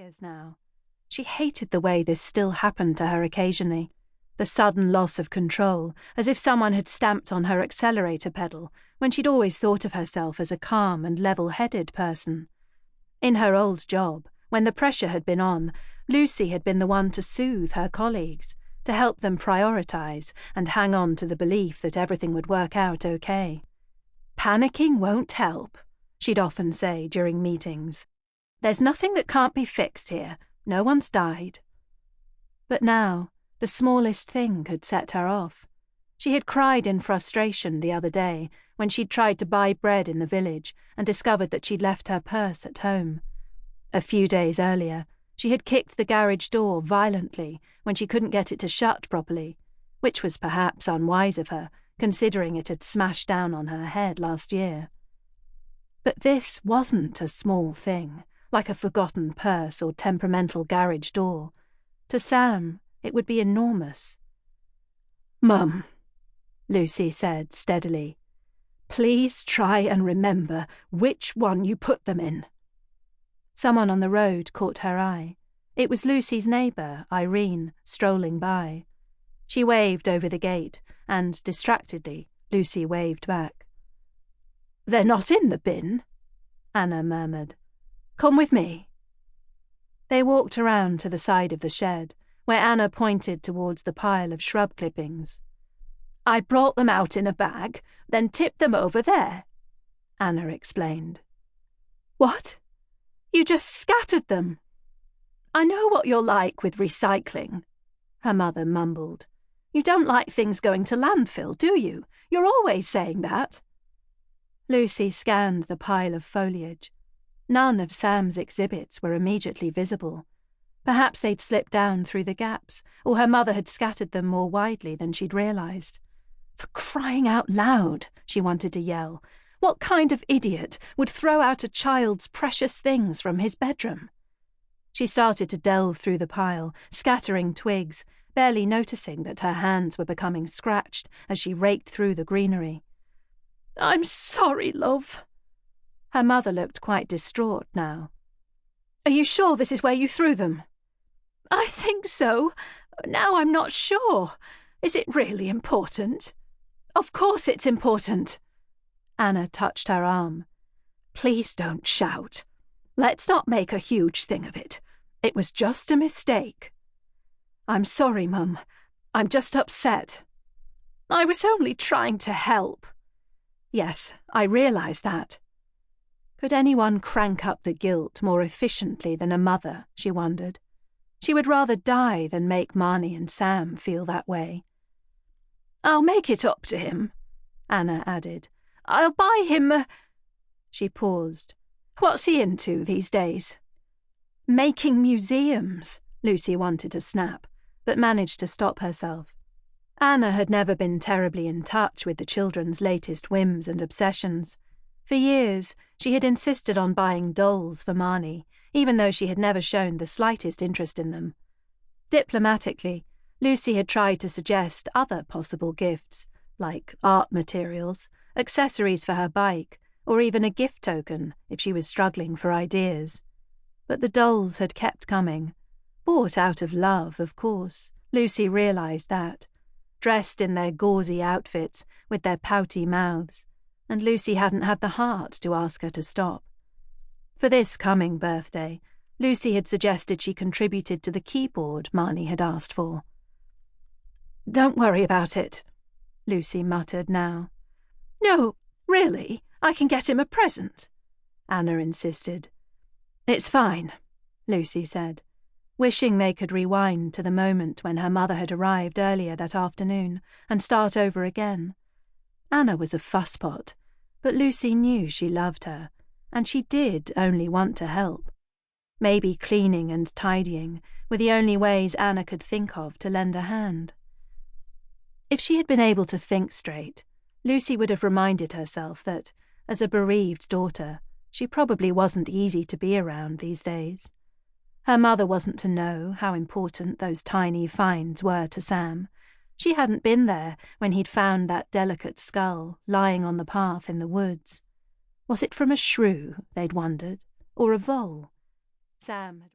years now. She hated the way this still happened to her occasionally, the sudden loss of control, as if someone had stamped on her accelerator pedal when she'd always thought of herself as a calm and level-headed person. In her old job, when the pressure had been on, Lucy had been the one to soothe her colleagues, to help them prioritise and hang on to the belief that everything would work out okay. "Panicking won't help," she'd often say during meetings. "There's nothing that can't be fixed here. No one's died." But now, the smallest thing could set her off. She had cried in frustration the other day when she'd tried to buy bread in the village and discovered that she'd left her purse at home. A few days earlier, she had kicked the garage door violently when she couldn't get it to shut properly, which was perhaps unwise of her, considering it had smashed down on her head last year. But this wasn't a small thing, like a forgotten purse or temperamental garage door. To Sam, it would be enormous. "Mum," Lucy said steadily, "please try and remember which one you put them in." Someone on the road caught her eye. It was Lucy's neighbour, Irene, strolling by. She waved over the gate, and, distractedly, Lucy waved back. "They're not in the bin," Anna murmured. "Come with me." They walked around to the side of the shed, where Anna pointed towards the pile of shrub clippings. "I brought them out in a bag, then tipped them over there," Anna explained. "What? You just scattered them?" "I know what you're like with recycling," her mother mumbled. "You don't like things going to landfill, do you? You're always saying that." Lucy scanned the pile of foliage. None of Sam's exhibits were immediately visible. Perhaps they'd slipped down through the gaps, or her mother had scattered them more widely than she'd realised. For crying out loud, she wanted to yell. What kind of idiot would throw out a child's precious things from his bedroom? She started to delve through the pile, scattering twigs, barely noticing that her hands were becoming scratched as she raked through the greenery. "I'm sorry, love." Her mother looked quite distraught now. "Are you sure this is where you threw them?" "I think so. Now I'm not sure. Is it really important?" "Of course it's important." Anna touched her arm. "Please don't shout. Let's not make a huge thing of it. It was just a mistake." "I'm sorry, Mum. I'm just upset." "I was only trying to help." "Yes, I realise that." Could anyone crank up the guilt more efficiently than a mother, she wondered. She would rather die than make Marnie and Sam feel that way. "I'll make it up to him," Anna added. "I'll buy him a—" She paused. "What's he into these days?" "Making museums," Lucy wanted to snap, but managed to stop herself. Anna had never been terribly in touch with the children's latest whims and obsessions. For years, she had insisted on buying dolls for Marnie, even though she had never shown the slightest interest in them. Diplomatically, Lucy had tried to suggest other possible gifts, like art materials, accessories for her bike, or even a gift token if she was struggling for ideas. But the dolls had kept coming. Bought out of love, of course, Lucy realised that. Dressed in their gauzy outfits, with their pouty mouths, and Lucy hadn't had the heart to ask her to stop. For this coming birthday, Lucy had suggested she contributed to the keyboard Marnie had asked for. "Don't worry about it," Lucy muttered now. "No, really, I can get him a present," Anna insisted. "It's fine," Lucy said, wishing they could rewind to the moment when her mother had arrived earlier that afternoon and start over again. Anna was a fusspot, but Lucy knew she loved her, and she did only want to help. Maybe cleaning and tidying were the only ways Anna could think of to lend a hand. If she had been able to think straight, Lucy would have reminded herself that, as a bereaved daughter, she probably wasn't easy to be around these days. Her mother wasn't to know how important those tiny finds were to Sam. She hadn't been there when he'd found that delicate skull lying on the path in the woods. Was it from a shrew, they'd wondered, or a vole? Sam had